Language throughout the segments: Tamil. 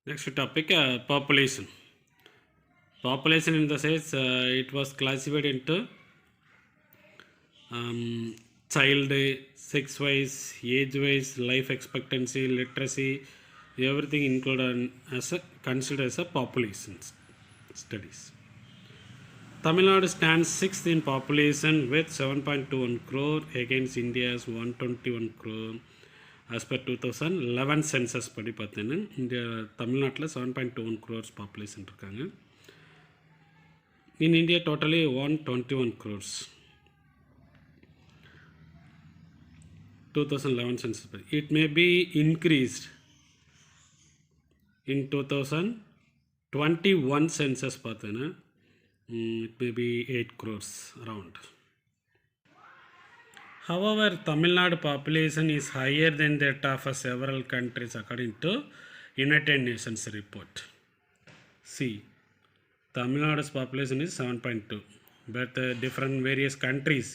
Next topic, population. Population in the sense it was classified into um, child, sex-wise, age-wise, life expectancy, literacy, everything included as a considered as a population studies. Tamil Nadu stands sixth in population with 7.21 crore against India's 121 crore. As per 2011 census படி பார்த்தீங்கன்னா இந்தியா தமிழ்நாட்டில் 7.21 crores பாப்புலேஷன் இருக்காங்க. In India totally 121 crores 2011 census படி. It may be increased in 2021 census பார்த்தீங்கன்னா it may be 8 crores around. However, Tamil Nadu population is higher than that of several countries according to United Nations report. See, Tamil Nadu's population is 7.2, but different various countries,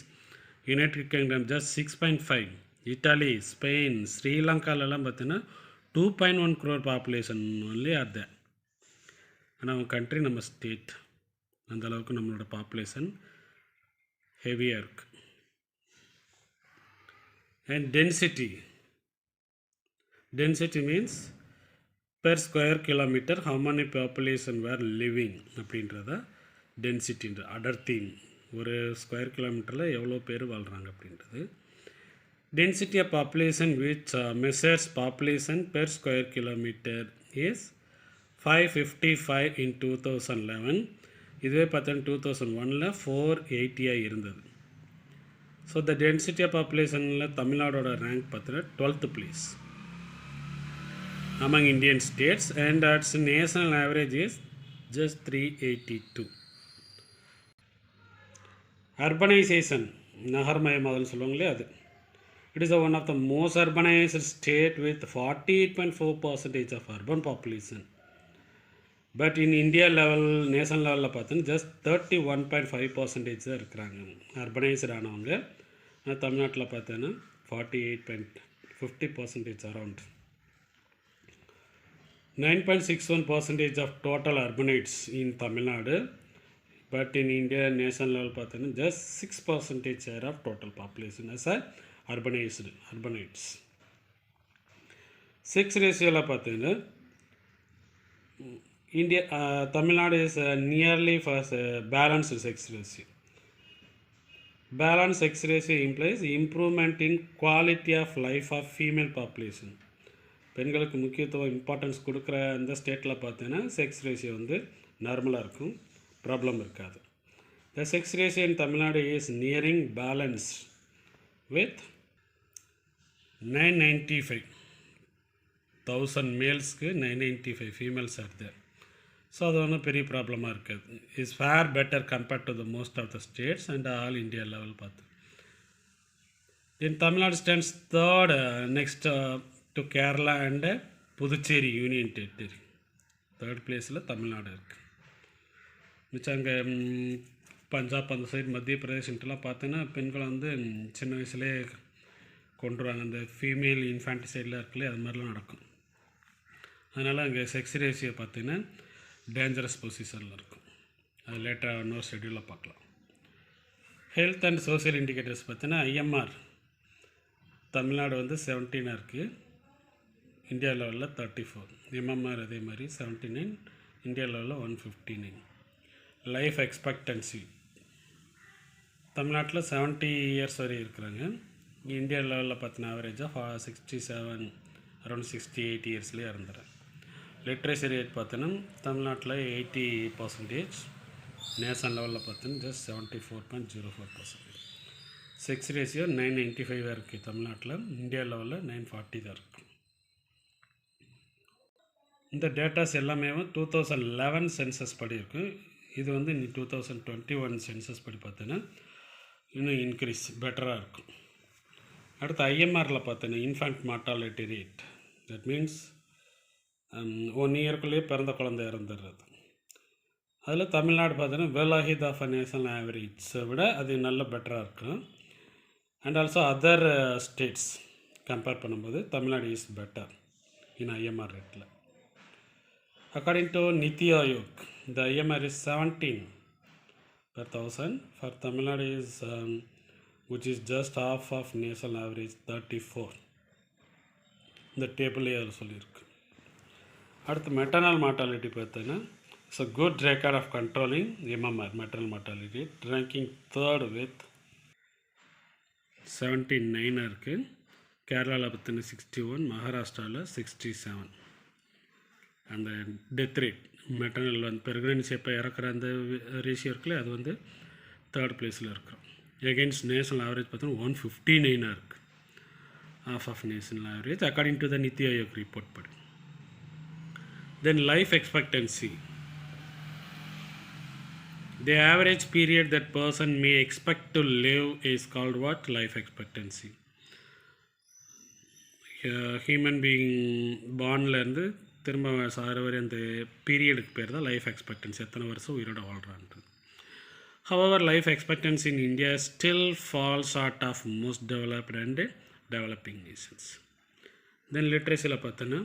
United Kingdom just 6.5, Italy, Spain, Sri Lanka எல்லாம் பார்த்தீங்கன்னா 2.1 crore population only are there. ஆனால் நம்ம கண்ட்ரி நம்ம ஸ்டேட் அந்த அளவுக்கு நம்மளோட பாப்புலேஷன் ஹெவியாக இருக்குது. And density means per square kilometer how many population were living அப்படின்றத டென்சிட்டின்ற அடர்த்தின் ஒரு ஸ்கொயர் கிலோமீட்டரில் எவ்வளோ பேர் வாழ்கிறாங்க அப்படின்றது. Density of population which measures population per square kilometre is 555 in 2011. இதுவே பார்த்தோன்னா 2001 480 இருந்தது. ஸோ த டென்சிட்டி ஆஃப் பாப்புலேஷனில் தமிழ்நாடோட ரேங்க் பார்த்தீங்கன்னா 12th place among Indian states and its national average is just 382. Urbanization, நகர்மயமாதல் சொல்லுவாங்களே அது. It is one of the most urbanized state with 48.4% of urban population. But in India level, national லெவலில் பார்த்தீங்கன்னா ஜஸ்ட் 31.5% தான் இருக்கிறாங்க அர்பனைஸ்டு ஆனவங்க. தமிழ்நாட்டில் பார்த்தீங்கன்னா 48.50% around. 9.61% of total urbanites in Tamil Nadu, but in India national level பார்த்தீங்கன்னா just 6% share of total population as a urbanites. Sex ratioல பார்த்தீங்கன்னா India, Tamil Nadu is nearly for balanced sex ratio. Balanced sex ratio implies improvement in quality of life of female population. பெண்களுக்கு முக்கியத்துவம் இம்பார்ட்டன்ஸ் கொடுக்குற அந்த ஸ்டேட்டில் பார்த்தீங்கன்னா செக்ஸ் ரேஷியோ வந்து நார்மலாக இருக்கும், ப்ராப்ளம் இருக்காது. The sex ratio in Tamil Nadu is nearing balance with 995,000 மேல்ஸ்க்கு 995 ஃபீமேல்ஸ் ஆர் தேர். ஸோ அது ஒன்றும் பெரிய ப்ராப்ளமாக இருக்காது. Is fair better compared to the most of the states and all India level பார்த்து. In Tamil Nadu stands third next to Kerala and Puducherry union territory. Third பிளேஸில் தமிழ்நாடு இருக்குது. மிச்சம் அங்கே பஞ்சாப் அந்த சைடு மத்திய பிரதேசன்ட்டுலாம் பார்த்தீங்கன்னா பெண்களை வந்து சின்ன வயசுலேயே கொண்டுருவாங்க. அந்த ஃபீமேல் இன்ஃபான்டிசைடில் இருக்குல்ல அது மாதிரிலாம் நடக்கும். அதனால் அங்கே செக்ஸ் ரேஷியோ பார்த்தீங்கன்னா டேஞ்சரஸ் பொசிஷனில் இருக்கும். அது லேட்டாக இன்னொரு ஷெட்யூலில் பார்க்கலாம். ஹெல்த் அண்ட் சோசியல் இண்டிகேட்டர்ஸ் பார்த்தீங்கன்னா ஐஎம்ஆர் தமிழ்நாடு வந்து 17 இருக்குது, இந்தியா லெவலில் 34. எம்எம்ஆர் அதே மாதிரி 79, இந்தியா லெவலில் 159. லைஃப் எக்ஸ்பெக்டன்சி தமிழ்நாட்டில் 70 இயர்ஸ் வரை இருக்கிறாங்க. இந்தியா லெவலில் பார்த்தீங்கன்னா ஆவரேஜாக 67 அரௌண்ட் 68 இயர்ஸ்லேயே இறந்துடுறாங்க. லிட்ரேசி ரேட் பார்த்தோன்னா தமிழ்நாட்டில் 80%, நேஷனல் லெவலில் பார்த்தோன்னா ஜஸ்ட் 74.04%. செக்ஸ் ரேஷியோ 995 இருக்குது தமிழ்நாட்டில், இந்தியா லெவலில் 940 தான் இருக்குது. இந்த டேட்டாஸ் எல்லாமே 2011 சென்சஸ் படி இருக்குது. இது வந்து 2021 சென்சஸ் படி பார்த்தோன்னா இன்னும் இன்க்ரீஸ் பெட்டராக இருக்கும். அடுத்து ஐஎம்ஆரில் பார்த்தோன்னா infant mortality rate, that means 1 இயர்க்குள்ளேயே பிறந்த குழந்தை இறந்துடுறது. அதில் தமிழ்நாடு பார்த்தோன்னா well ahead of a national ஆவரேஜை விட அது நல்ல பெட்டராக இருக்கும். And also other states compare பண்ணும்போது Tamil Nadu is better in IMR ரேட்டில். According to Niti Aayog, the IMR is 17 per thousand. For Tamil Nadu is which is just half of national average 34. இந்த டேபிளே அவர் சொல்லியிருக்கு. அடுத்து மெட்டர்னல் மார்ட்டாலிட்டி பார்த்தோன்னா it's a good record of controlling MMR maternal mortality ranking third with 79 இருக்குது. கேரளாவில் பார்த்தீங்கன்னா 61, மகாராஷ்டிராவில் 67. அந்த டெத் ரேட் மெட்டர்னல் வந்து ப்ரெக்னன்சி எப்போ இறக்குற அந்த ரேஷியோ இருக்குல்ல அது வந்து தேர்ட் பிளேஸில் இருக்கிறோம். எகெயின்ஸ்ட் நேஷனல் ஆவரேஜ் பார்த்தோன்னா 159 இருக்குது, half of national average according to the Niti Aayog report padi. Then life expectancy, the average period that person may expect to live is called what? Life expectancy. Human being bornல இருந்து திரும்ப சாகிற வரை அந்த பீரியடுக்கு பேர் தான் லைஃப் எக்ஸ்பெக்டன்சி, எத்தனை வருஷம் உயிரோட வாழ்கிறான்ட்டு. However, life expectancy in India still falls short of most developed and developing nations. Then literacy la pathana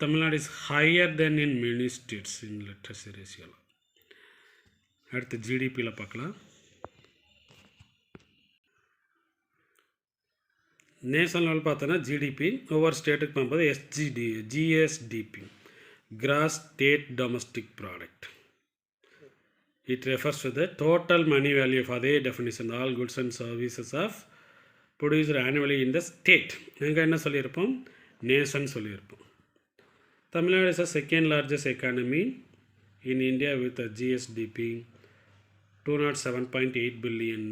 Tamil Nadu is higher than in many states in literacy ratio. அடுத்து ஜிடிபியில் பார்க்கலாம். நேஷனல் லெவல் பார்த்தோன்னா ஜிடிபி ஒவ்வொரு ஸ்டேட்டுக்கு பார்க்கும்போது GSDP gross state domestic product. It refers to the total money value of அதே definition all goods and services of produced annually in the state. எங்கே என்ன சொல்லியிருப்போம்? நேஷன் சொல்லியிருப்போம். Tamil Nadu is a second largest economy in India with a GSDP $207.8 billion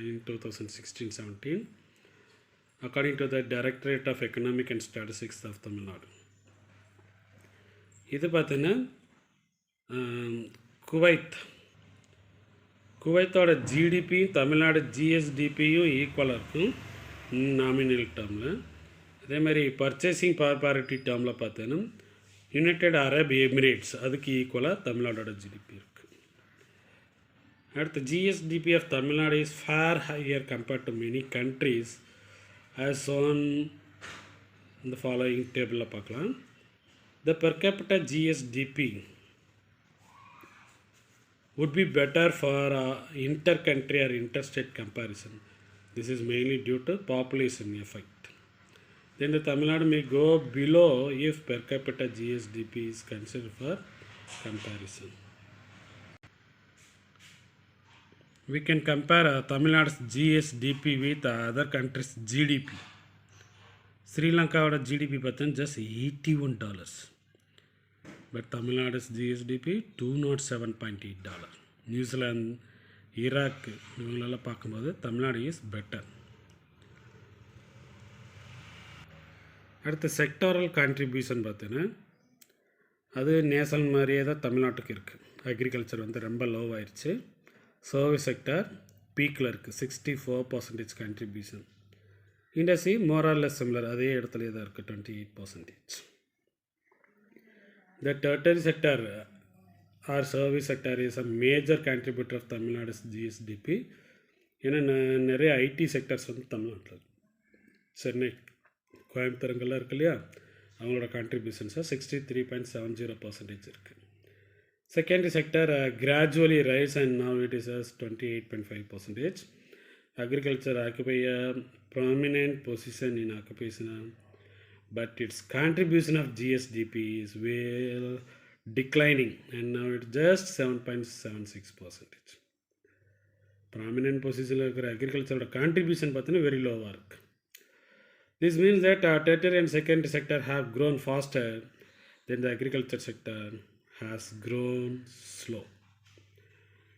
in 2016-17 according to the Directorate of Economic and Statistics of Tamil Nadu. இது பார்த்தீங்கன்னா குவைத்தோட ஜிடிபி தமிழ்நாடு ஜிஎஸ்டிபியும் ஈக்குவலாக இருக்கும் நாமினல் டேர்மில். அதேமாதிரி பர்ச்சேசிங் பவர் பேரிட்டி டேர்மில் பார்த்தீங்கன்னா யுனைடெட் அரப் எமிரேட்ஸ் அதுக்கு ஈக்குவலாக தமிழ்நாடோட ஜிடிபி இருக்குது. அடுத்து GSDP of Tamil Nadu is far higher compared to many countries as shown in the following table பார்க்கலாம். The per capita GSDP would be better for inter-country or interstate comparison. This is mainly due to population effect. Then the Tamil Nadu may go below if per capita GSDP is considered for comparison. We can compare Tamil Nadu's GSDP with other countries' GDP. Sri Lanka's GDP பார்த்தா just $81, but Tamil Nadu's GSDP $207.8. New Zealand, Iraq இவங்களெல்லாம் பார்க்கும்போது தமிழ்நாடு இஸ் பெட்டர். அடுத்து செக்டாரல் கான்ட்ரிபியூஷன் பார்த்தீங்கன்னா அது நேஷனல் மாதிரியே தான் தமிழ்நாட்டுக்கு இருக்குது. அக்ரிகல்ச்சர் வந்து ரொம்ப லோவாகிடுச்சு. சர்வீஸ் செக்டார் பீக்கில் இருக்குது, 64% கண்ட்ரிபியூஷன். இண்டஸ்ட்ரி மோரார்லெஸ் சிமிலர், அதே இடத்துலையே தான் இருக்குது, 28%. The tertiary sector or service sector is a major contributor of Tamil Nadu GSDP. ஏன்னா நிறைய ஐடி செக்டர்ஸ் வந்து தமிழ்நாட்டில் சென்னை, கோயம்புத்தூருங்கெல்லாம் இருக்கு இல்லையா, அவங்களோட கான்ட்ரிபியூஷன்ஸாக 63.70% இருக்குது. Secondary sector gradually rise and now it is as 28.5%. Agriculture occupy a prominent position in occupation, but its contribution of GSDP is well declining and now it's just 7.76%. Prominent position of agriculture contribution பார்த்தீங்கன்னா very low work. This means that tertiary and secondary sector have grown faster than the agriculture sector has grown slow.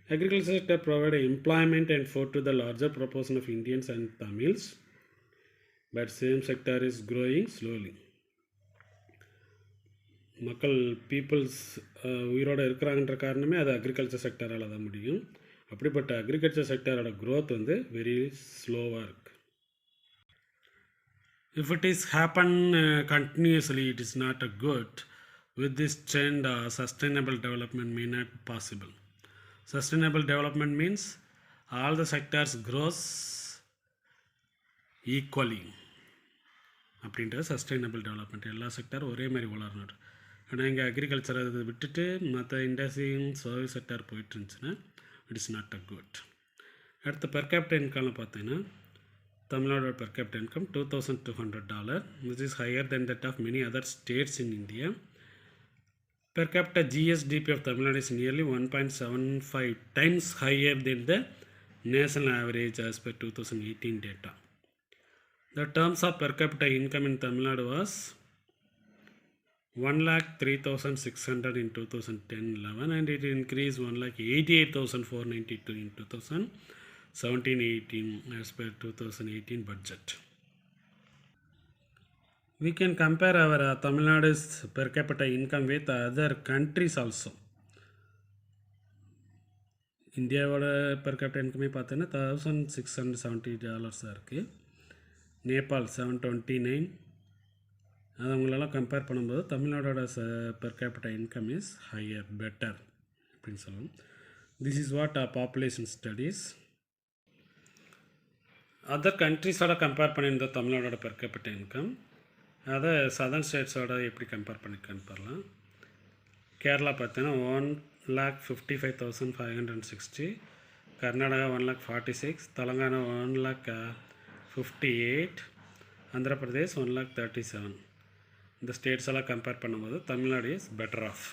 Agriculture sector provide employment and food to the larger proportion of Indians and Tamils, but same sector is growing slowly. மக்கள் பீப்புள்ஸ் உயிரோடு இருக்கிறாங்கன்ற காரணமே அது அக்ரிகல்ச்சர் செக்டரால் தான் முடியும். அப்படிப்பட்ட அக்ரிகல்ச்சர் செக்டரோட க்ரோத் வந்து வெரி ஸ்லோவாக இருக்குது. If it is happen continuously, it is not a good. With this trend, sustainable development may not be possible. Sustainable development means all the sectors grows equally. அப்படின்றது சஸ்டைனபிள் டெவலப்மெண்ட். எல்லா செக்டரும் ஒரே மாதிரி வளரணும். ஆனால் இங்கே அக்ரிகல்ச்சர் அதை விட்டுட்டு மற்ற இண்டஸ்ட்ரியும் சர்வீஸ் செக்டார் போயிட்டு இருந்துச்சுன்னா it is not a good. அடுத்து பெர் கேபிட்டல் இன்கம்ல பார்த்தீங்கன்னா தமிழ்நாடோட per capital income $2,200, which is higher than that of many other states in India. Per capita GSDP of Tamil Nadu is nearly 1.75 times higher than the national average as per 2018 data. The terms of per capita income in Tamil Nadu was 1,03,600 in 2010-11 and it increased 1,88,492 in 2017-18 as per 2018 budget. We can compare our Tamil Nadu's per capita income with other countries also. இந்தியாவோட பெர் கேபிட்டல் இன்கமே பார்த்தோன்னா $1,670 இருக்குது. நேபாள் 729. அது அவங்களெல்லாம் கம்பேர் பண்ணும்போது தமிழ்நாடோட per capital income is higher, better அப்படின்னு சொல்லணும். This is what population studies. Other கண்ட்ரிஸோட கம்பேர் பண்ணியிருந்த தமிழ்நாடோட பெர் கேபிட்டல் இன்கம் அதை சதர்ன் ஸ்டேட்ஸோட எப்படி கம்பேர் பண்ணிக்கன்னு பாரலாம். கேரளா பார்த்தீங்கன்னா 1,55,560, கர்நாடகா 1,46,000, தெலங்கானா 1,58,000, ஆந்திர பிரதேஷ் 1,37,000. இந்த ஸ்டேட்ஸ் எல்லாம் கம்பேர் பண்ணும்போது தமிழ்நாடு இஸ் பெட்டர் ஆஃப்.